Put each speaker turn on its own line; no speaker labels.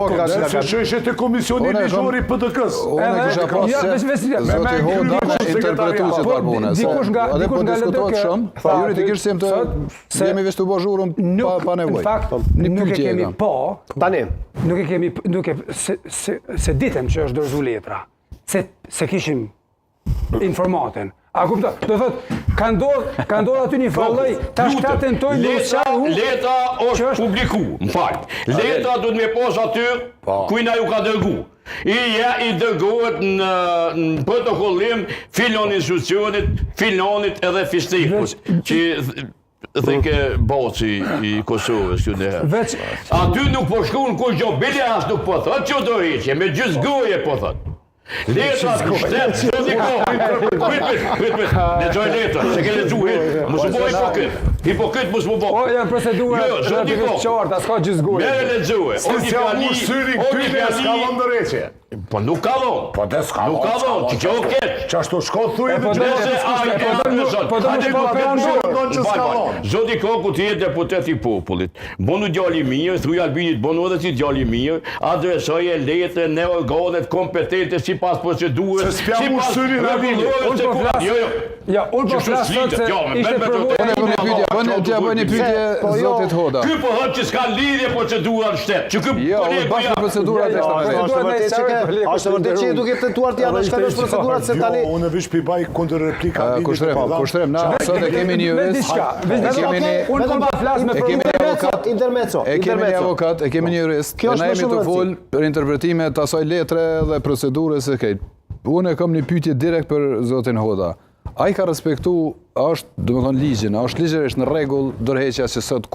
Se sheshe të komisioni ligjori PDK-s.
Unë kisha pasë zoti Hoda interpretuesi të arbune. Edhe po diskutohet shumë, juridikisht se jemi veç të bo zhurëm pa nevoj.
Nuk e kemi po, nuk e se ditëm që është dorëzu letra, se kishim informatin. A kupta, do thot, ka ndodhur aty një falloj, tash ka tentoj
Letra është publiku, më falë. Letra do të me pos aty, kujna ju ka dërgu. I dërgohet në protokollim filon institucionit, filonit edhe fistikut, që thike boci i Kosovës kjo dhe. Aty nuk po shkun kur gjo, bile as nuk po thot, që do heqje, me gjysë goje po thot. Letra të shtetë, zoti ko, lexoj letra, se ke lexu mos u boj hipokrit mos u boj.
O, janë procedura të qarta, s'ka gjysgurë.
Mere lexue,
Si amu syri këtyne s'ka vëndëreqe.
Po nuk ka dhon.
Po dhe s'ka dhon.
Nuk ka dhon, që kjo keq.
Qashtu shko thuj dhe
Zoti Koku ti je deputet i popullit. Bonu djali mirë, thuj Albinit, bonu edhe si djali mirë, adresoje letre në organet kompetente sipas procedurës.
Se s'pjamu syrin
Ja, unë po flas sot se ishte provuar.
Bëni pyetje zotit Hoda.
Ky po thotë që s'ka lidhje procedura në shtet. Që ky
Jo, bashkë procedurat
është vërtet që duke tentuar të janë shkalosh procedurat se tani.
Unë vish pipaj kundër replika.
Kushtrim, na sot e kemi një jurist.
Unë kom pa flas me
intermezzo.
E kemi një avokat, e kemi një jurist. Na jemi të fol për interpretimet të asaj letre dhe procedurës së këtij. Unë kam një pyetje direkt për zotin Hoda. Ai ka respektu, është, domethënë ligjin, është ligjërisht në rregull dorëheqja që sot